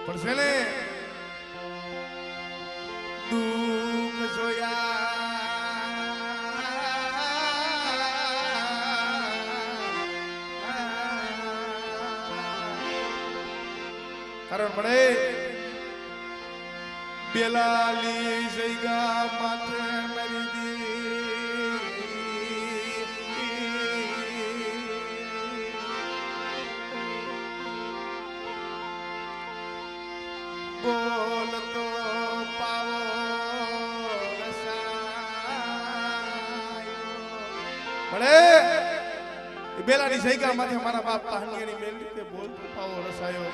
પણ છે ને દુઃખ જોયા કારણ મળે બેલાલી જઈગા માથે મરી દી બોલતો પાવો મળે બેલાની જઈગા માથે મારા બાપ કહાનીની મેલી તે બોલતો પાવો રસાયો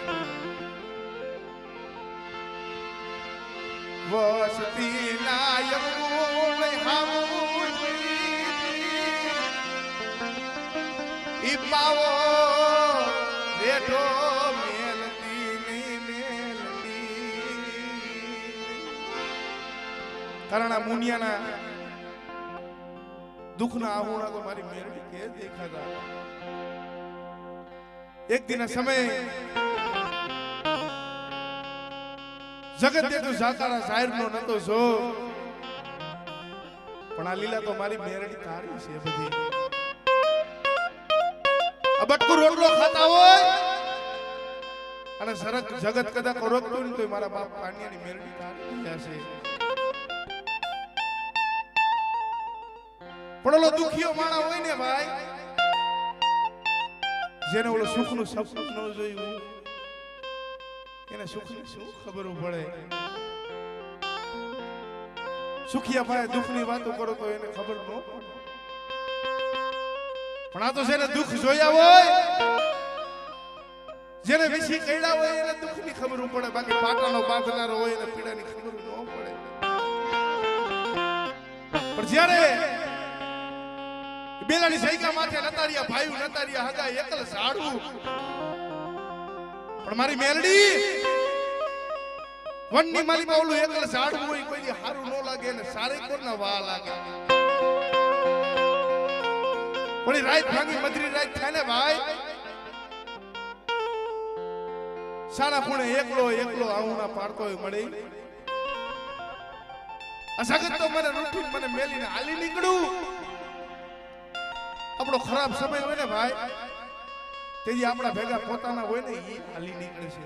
વસતી નાયક ઈ પાવો રેઠો મેલતી નહીં મેલતી કારણ આ મુનિયાના દુઃખના આહુણા તો મારી મેરડી કે દેખાતા એક દિન સમય જગત તો સાકારા જાહેર નો નતો જો પણ આ લીલા તો મારી મેરડી તારી છે બધી અબટકુ રોટલો ખાતા હોય અને સરક જગત કદાચ રોકતું નહીં તો મારા બાપ કાનિયાની મેરડી તારી છે પણ ઓલો દુખીઓ માણા હોય ને ભાઈ જેને ઓલો સુખનું સપનું ન જોયું એને સુખની શું ખબર પડે સુખિયા ભાઈ દુઃખની વાતો કરો તો એને ખબર ન પડે પણ આ તો જેને દુઃખ જોયા હોય જેને વિશે કઈડા હોય એને દુઃખની ખબર પડે બાકી પાટાનો બાંધનારો હોય એને પીડાની ખબર ન પડે પણ જ્યારે બેલાની સૈકા માથે નતારિયા ભાઈ નતારિયા હગા એકલ ઝાડવું પણ મારી મેરડી વનની માલીમાં ઓલું એકલ ઝાડવું હોય કોઈ હારું ન લાગે ને સારે કોરના વા લાગે પણ રાત ભાંગી મધરી રાત થાય ને ભાઈ સારા ખૂણે એકલો એકલો આવુના પાડતો હોય મળે અસગત તો મને રૂઠી મને મેલીને હાલી નીકળું આપણો ખરાબ સમય હોય ને ભાઈ તેજી આપણા ભેગા પોતાના હોય ને એ હાલી નીકળે છે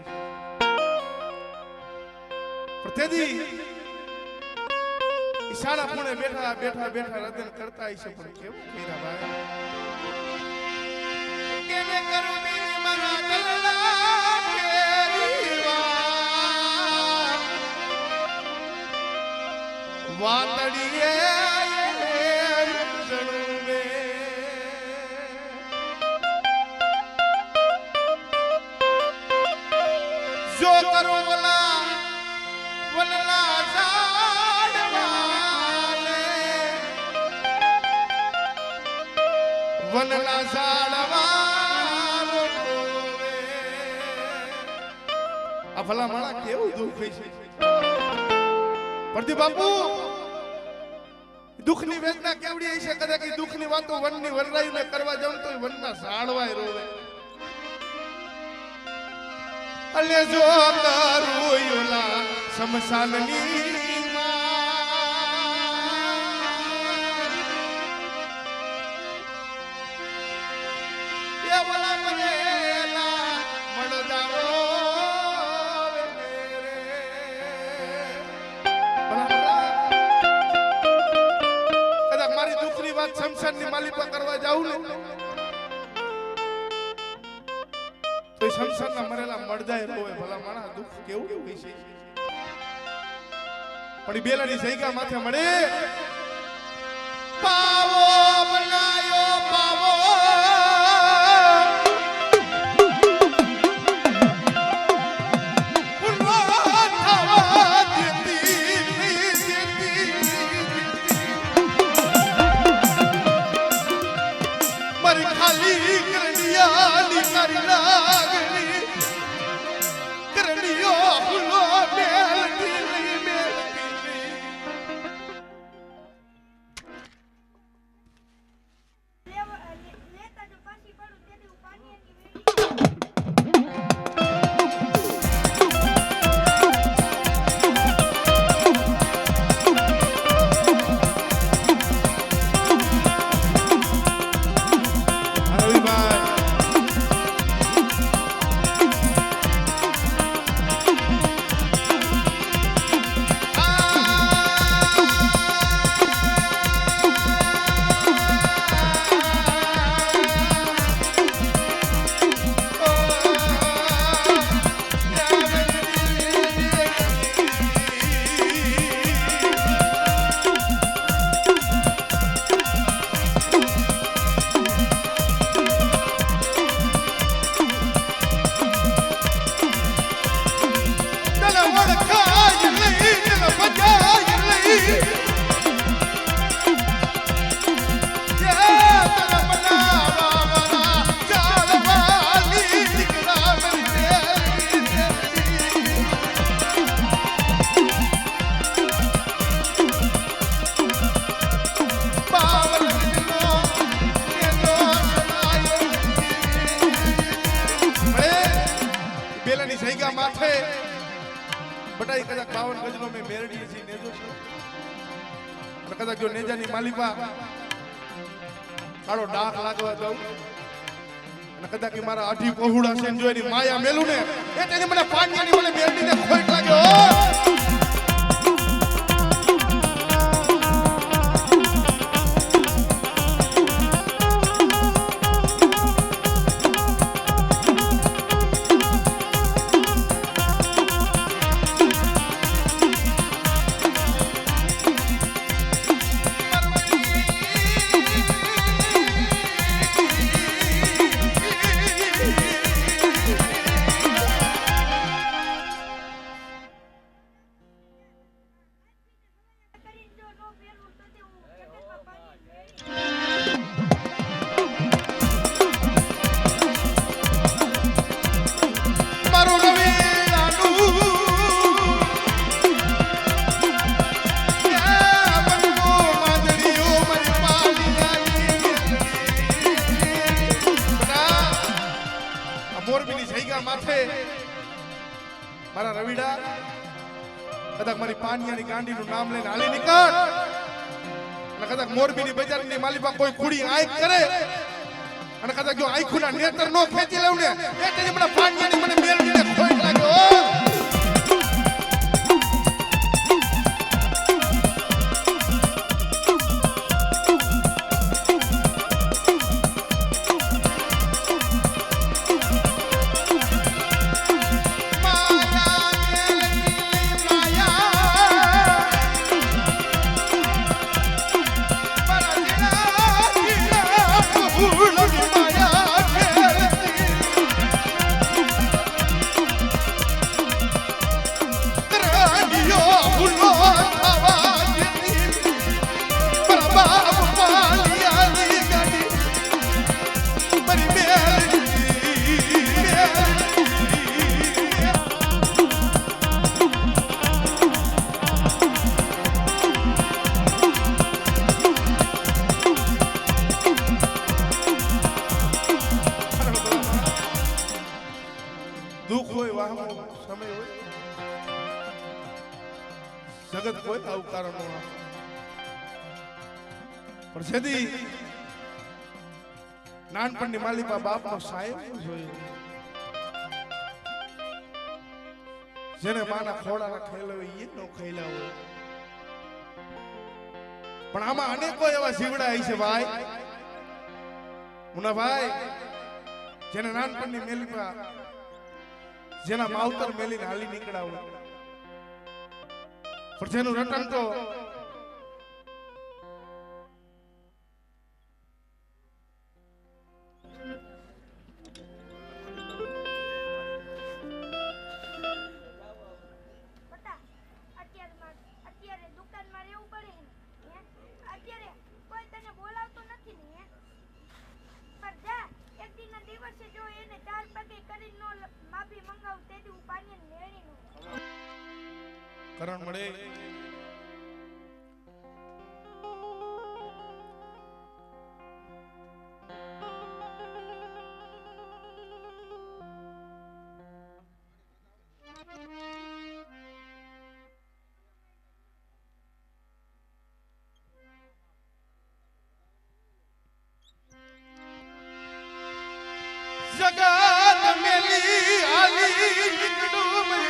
પણ તેજી ઈશારા પૂણે બેઠા બેઠા બેઠા રદન કરતા છે પણ કેવું કર્યા ભાઈ કેને કરું દીની મના દલલા કેરી વાતડીએ જો કરું વલા વનલા ઝાડવાલે વનલા ઝાડવાલો આ ભલા માણા કેવું દુઃખ છે પ્રદીપ બાપુ દુઃખની વેદના કેવડી છે કદાચ દુઃખની વાતો વનની વરરાઈને કરવા જાઉં તો વનના ઝાડવાય રોવે અલે જો કરુયુલા સમસાનની માં એ વલા મરેલા મળદારો કદાચ મારી દુઃખની વાત સમસાનની માલિકા કરવા જાઉં ને તો સંસારના મરેલા મળદાય રોવે ભલા માણા દુઃખ કેવું હોય છે પણ બેલાની જઈગા માથે મળે પાવો બનાયો પાવો મારી ખાલી કરડિયા ની મારી લાગણી કરડિયો ફૂલો મેલતી સૈકા માથે બટાઈ કદાચ 52 ગજનો મેં મેરડી છે નેજો છે અને કદાચ જો નેજાની માલિપા કાળો ડાક લાગવા દઉં અને કદાચ કે મારા અઢી પહોળા છે જો એની માયા મેલું ને એ તેને મને પાણીની મને મેરડીને ખોટ લાગ્યો મારા રવિડા કદાચ મારી પાનિયાની ગાંડીનું નામ લઈને હાલી નીકળ અને કદાચ મોરબીની બજારની માલિપા કોઈ કુડી આંખ કરે અને કદાચ જો આંખોના નેત્ર નો ખેંચી લેવું ને એટલે મને પાનિયાની મને મેરડીને ખોટ લાગ્યો દુઃખ હોય વાહનો સમય હોય જગત કોઈ આવું કારણ ન પણ જેથી નાનપણની માલિકા બાપનો સાહેબ જોયો જેને માના ખોડાના ખેલ હોય એ નો ખેલા હોય પણ આમાં અનેકો એવા જીવડા છે ભાઈ મુનાભાઈ જેને નાનપણની મેલિકા જેના માવતર મેલીને હાલી નીકળાવ પણ જેનું રટન તો કરણ મળે જગત મેલી આલી નીકળું મેલ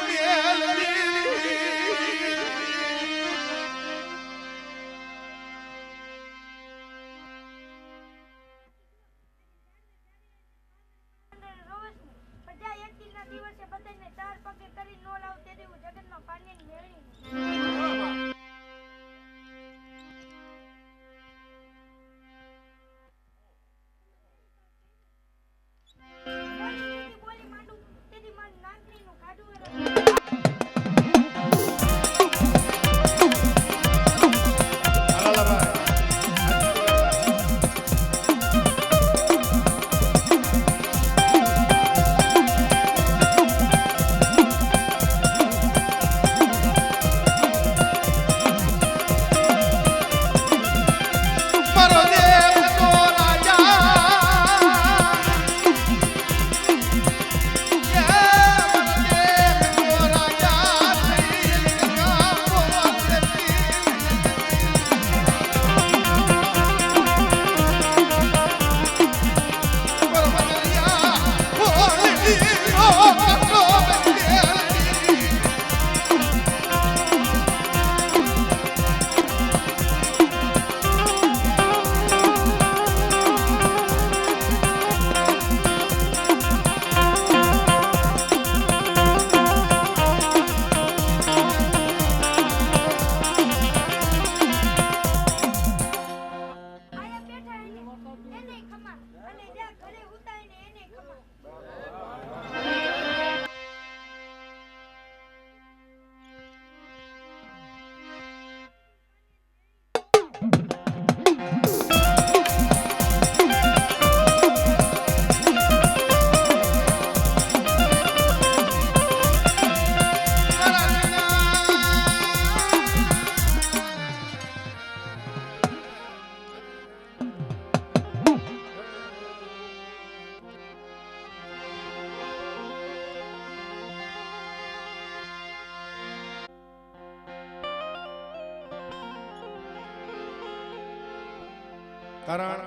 કારણ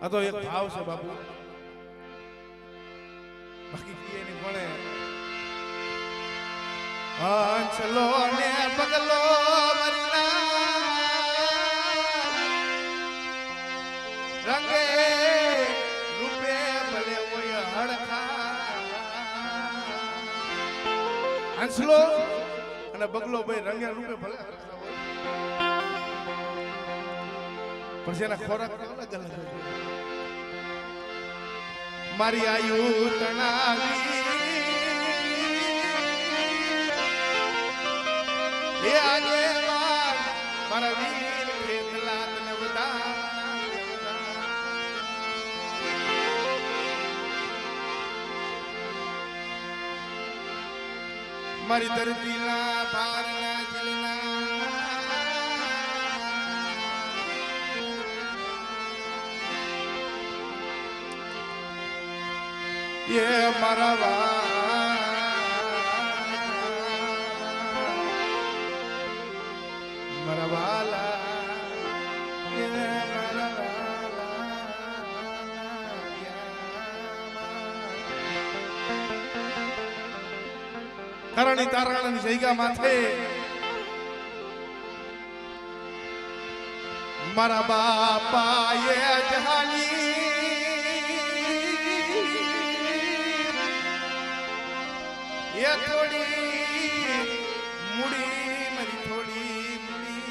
આ તો એક ભાવ છે બાપુ, બાકી એની કોણે હંસલો ને પગલો રંગે રૂપે ભલે હોય હડખા. હંસલો અને બગલો ભાઈ રંગે રૂપે ભલે હડખા હોય, પણ જેના ખોરાક અલગ અલગ હોય. મારી આયુ તણાવી એ આગેવાન મારા વીર ખેતલા તને બધા. મારી ધરતીના પારના જલના એ મારા વાલા એ મારા કરણી તારણાની જગ્યા માથે મારા બાપા એ જહાની એ થોડી મુડી મારી થોડી મુડી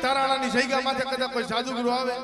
તારાણાની જગ્યા માથે કદાચ કોઈ સાધુ ગુરુ આવે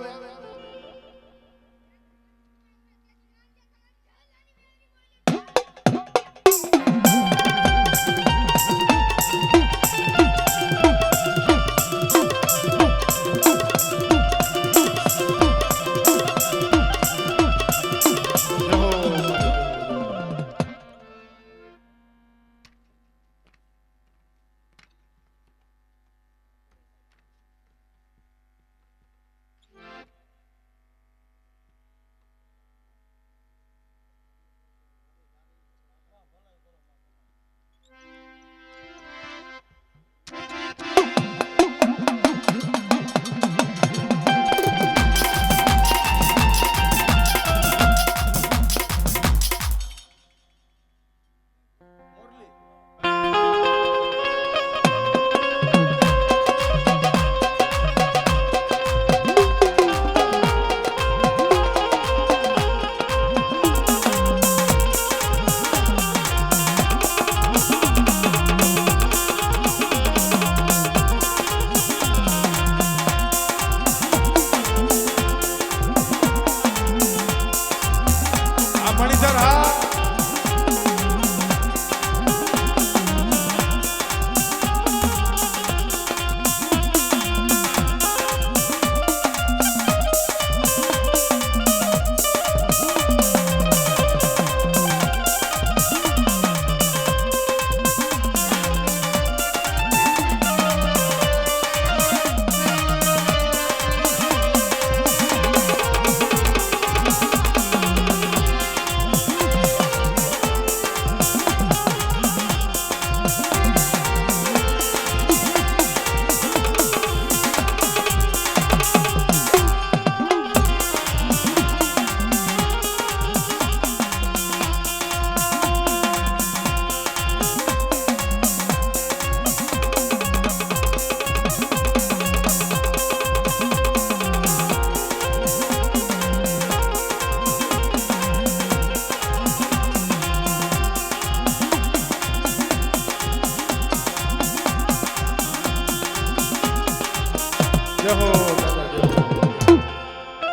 જય હો દાદા જય હો.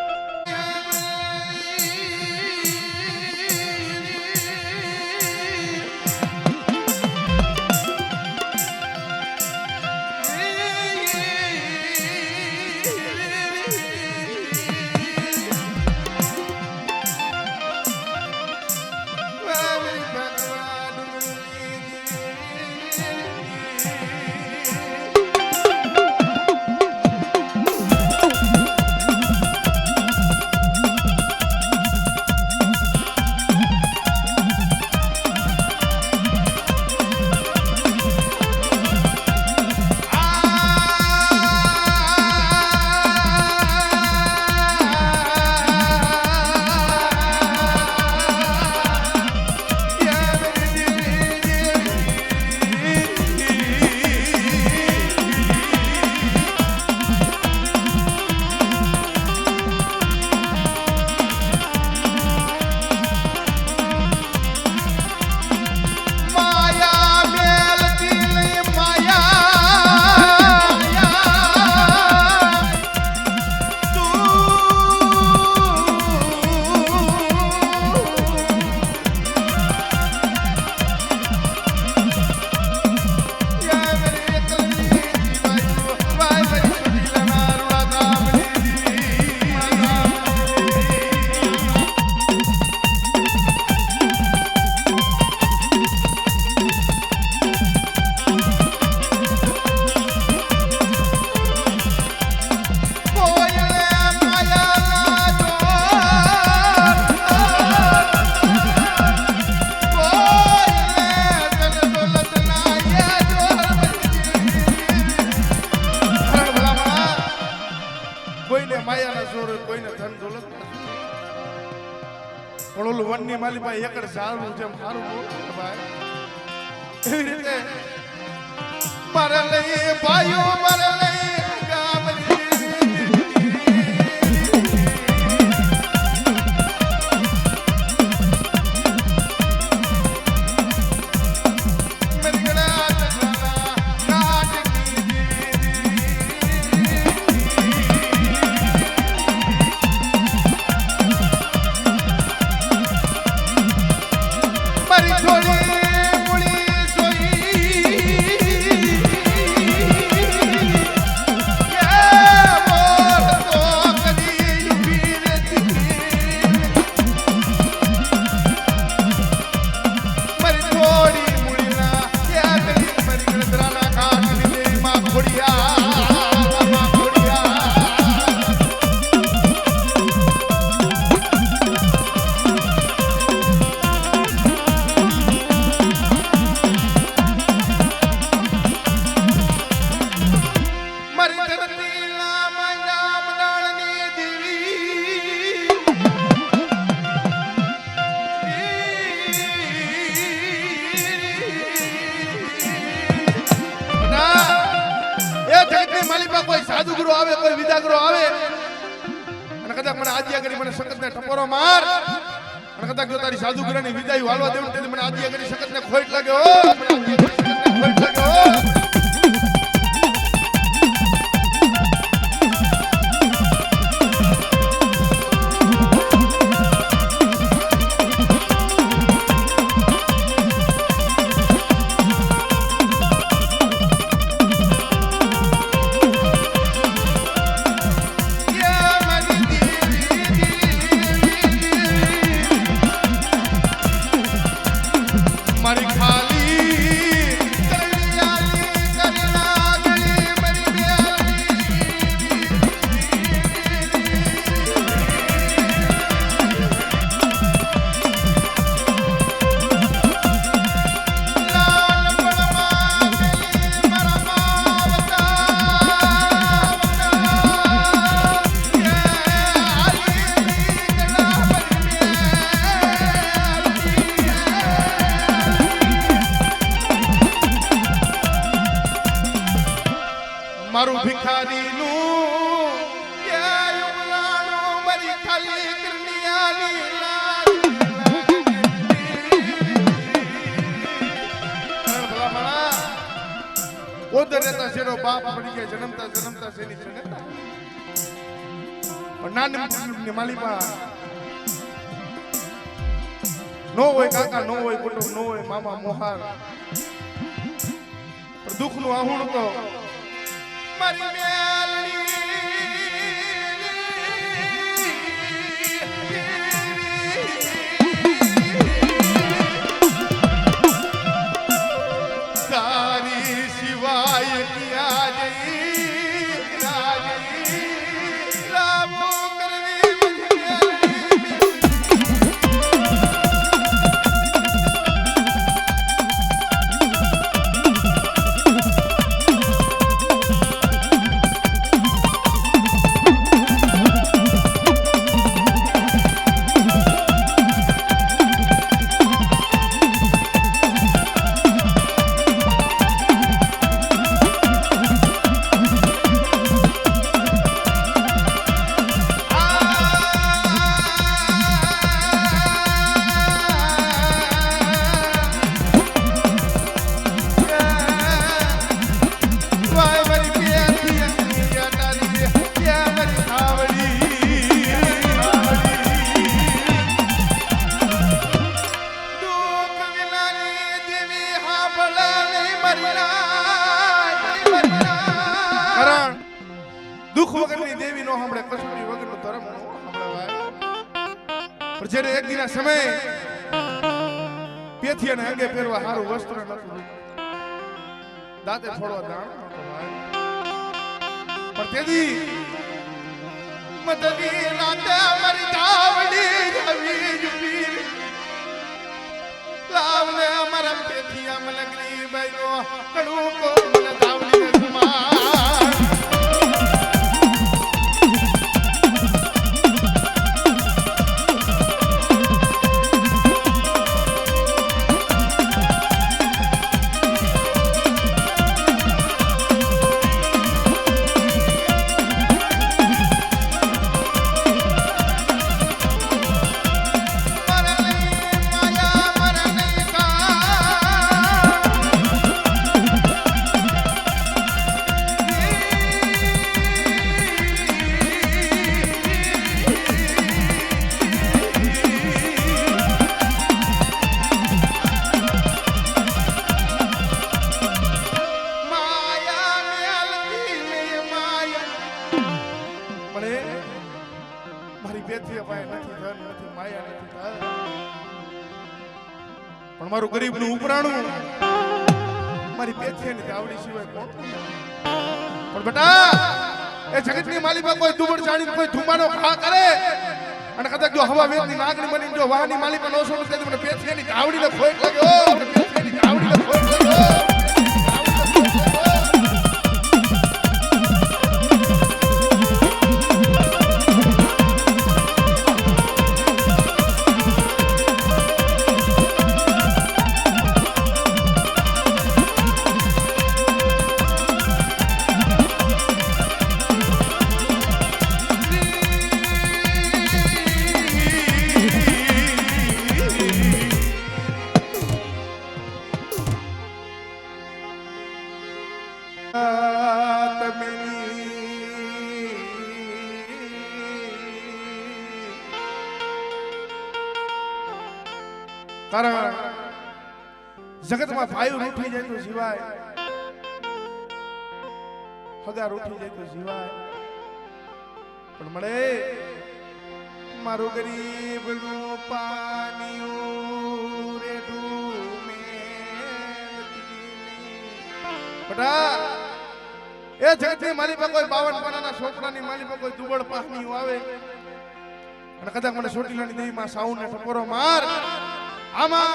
પણ ઓલું વનની માલી ભાઈ એકડ સારું છે મારું મોટું ભાઈ એવી રીતે મારે લઈ ભાઈઓ મારે લઈ કોઈ સાધુગુરુ આવે કોઈ વિદાગુરુ આવે અને કદાચ મને આદિયા કરી મને સખતને ટપોરો માર અને કદાચ જો તારી સાધુગુરુની વિદાય વાળવા દેવું તેથી મને આદિયા કરી સખતને ખોટ લાગ્યો મને આદિયા કરી સખતને ખોટ લાગ્યો મારું ભિખારીનું કે યુગલાનું મારી ખાલી કરનિયાની ઓદર રહેતા શેરો બાપ પડી ગયા જન્મતા જન્મતા શેની જન્મતા નાની માલીમાં નો હોય કાકા, નો હોય કુટુંબ, નો હોય મામા મોહાર, પણ દુઃખનું આહુણ તો મારી મેલડી તારી સિવાય ક્યાં દુઃખ વગરની દેવી નો સાંભળે, કસુરી વગરનો ધર્મ નો સાંભળે. પણ જ્યારે એક દિના સમય પેથી અને અંગે પહેરવા સારું વસ્ત્ર નતું, દાંતે ફોડવા દાણ નતો ભાઈ. પણ તેથી મદની રાતે મારી દાવડી જવી જુપી લાવને અમારા પેથિયા મલગરી બાઈનો કડું કો મને દાવડી સમાર. પણ મારું ગરીબ નું ઉપરાણું મારી પેથિયાની દાવડી સિવાય કોણ? પણ બેટા એ જગતની માલિકા કોઈ દુબળ ચાડીને કોઈ ધુમાનો ખા કરે અને કદાચ જો હવા વેદની નાગણી બની જો વાહની માલિકા નો સોનું કે મને પેથિયાની દાવડીને ખોટ લાગ્યો, મને પેથિયાની દાવડીને ખોટ લાગ્યો. કારણ જગતમાં ભાઈ રૂઠી જાય તો જીવાય, હગા રૂઠી જાય તો જીવાય, પણ મળે મારું ગરીબ નું પાણીયું રેડું બટા એ જગતની મારી પાસે કોઈ 52 પાનાના છોકરાની મારી પાસે કોઈ દુબળ પાહણીયું આવે અને કદાચ મને સોટીલાની દેવી માં સાઉન્ડ ને ટપોરો માર આમાં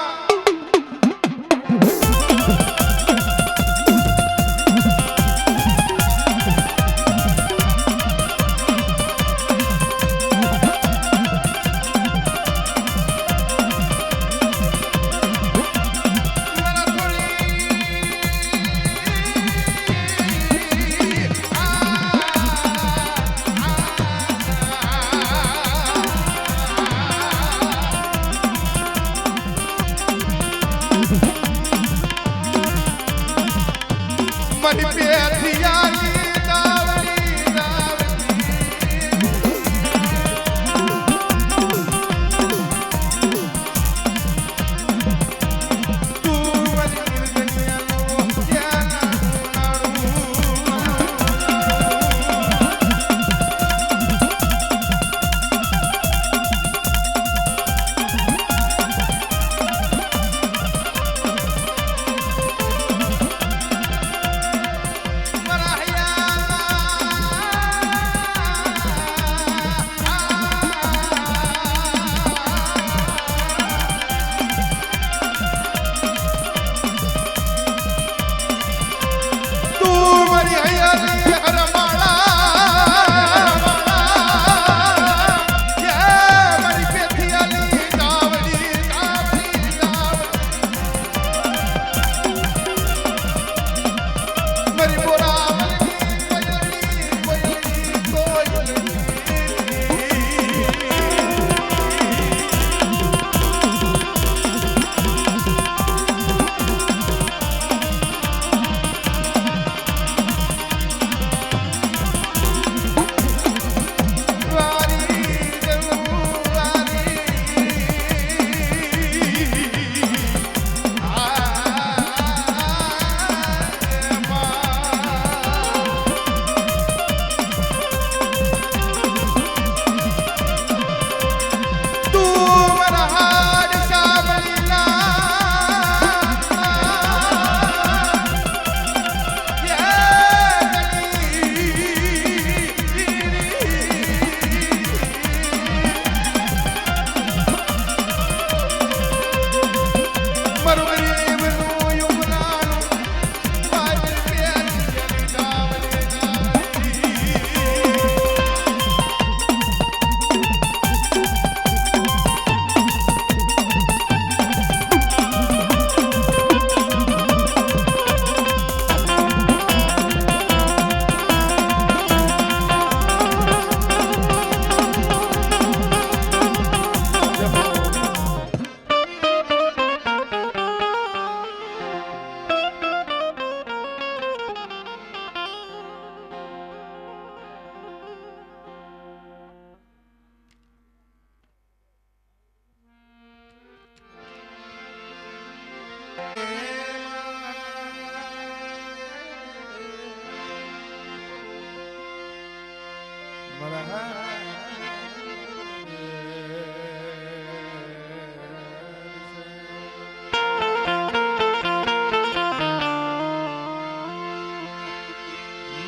મારી પેથિયાની દાવડી દાવડી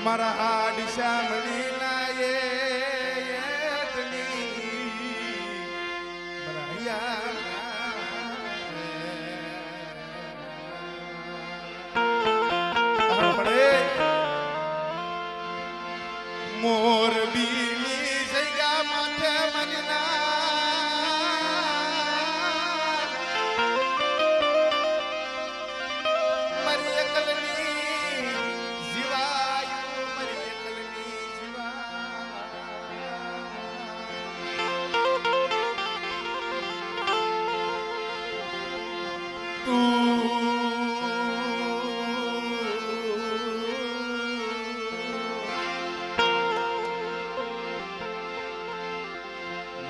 મારા આ દિશા મણીના મોરબીની સૈગા માથે મનના મરી એકલની જીવાયું મરી એકલની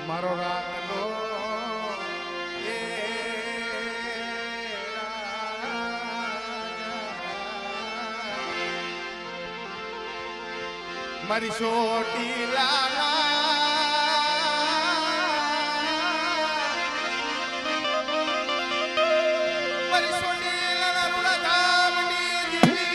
મારો રાખલો એ મારી છોટી લાલા મારી છોટી લાલા રૂડા ધામની દીવી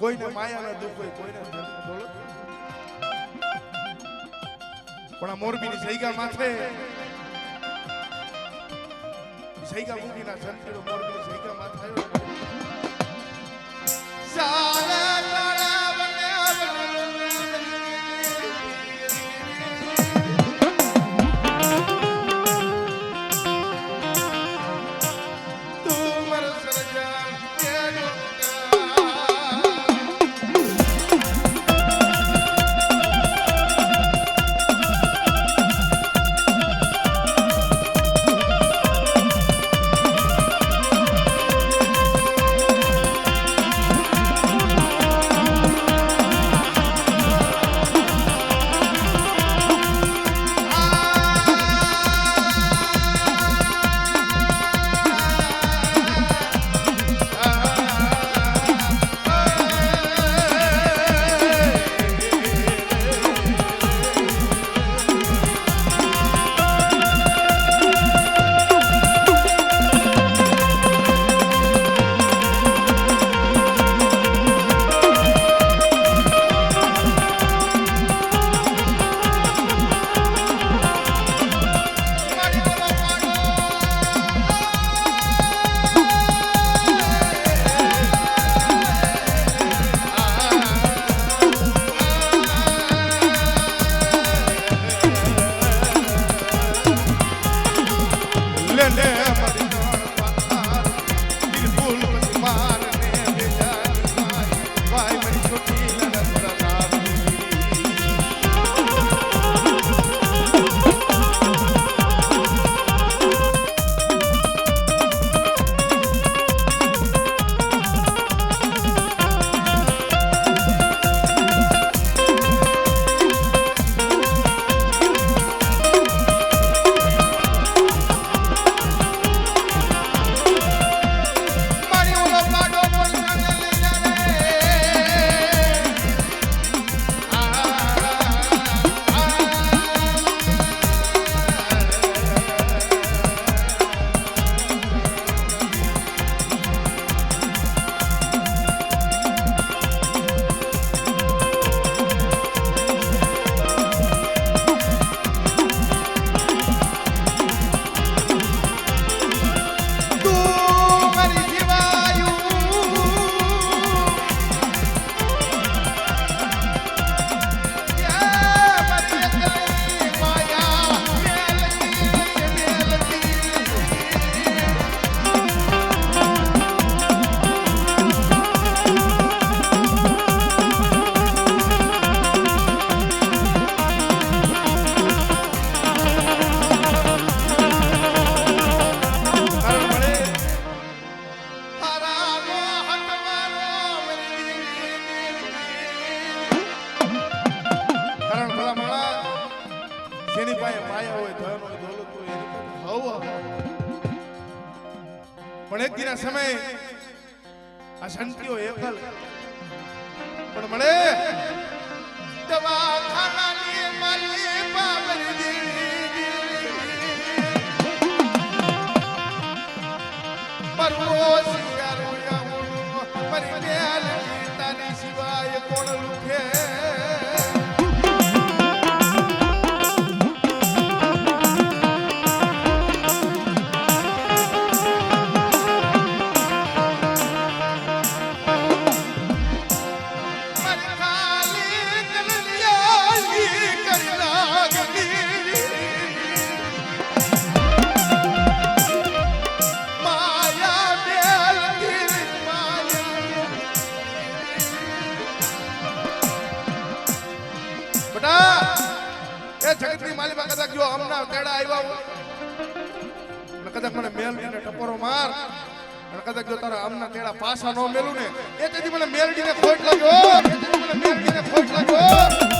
કોઈને માયાના દુઃખ હોય કોઈને બોલો પણ આ મોરબીની સૈગા માથે સૈગા મૂકીના સંતીડો મોરબીની સૈગા માથે જેની પાસે માયા હોય ધન હોય દોલત હોય એની પાસે પણ એક દિના સમય આ સંતીઓ એકલ પણ મળે દવાખાનાની માલી બાબરી પરવો સિંગારો યામુનો પરી મેલ ગીતાની સિવાય કોણ લુખે જગતની માલિકા કદાચ જો હમણાં તેડા આવ્યા અને કદાચ મને મેલડીને ટપોરો માર અને કદાચ જો તારા હમણાં તેડા પાછા ન મેલું ને એ તેથી મને મેલડીને ખોટ લાગ્યો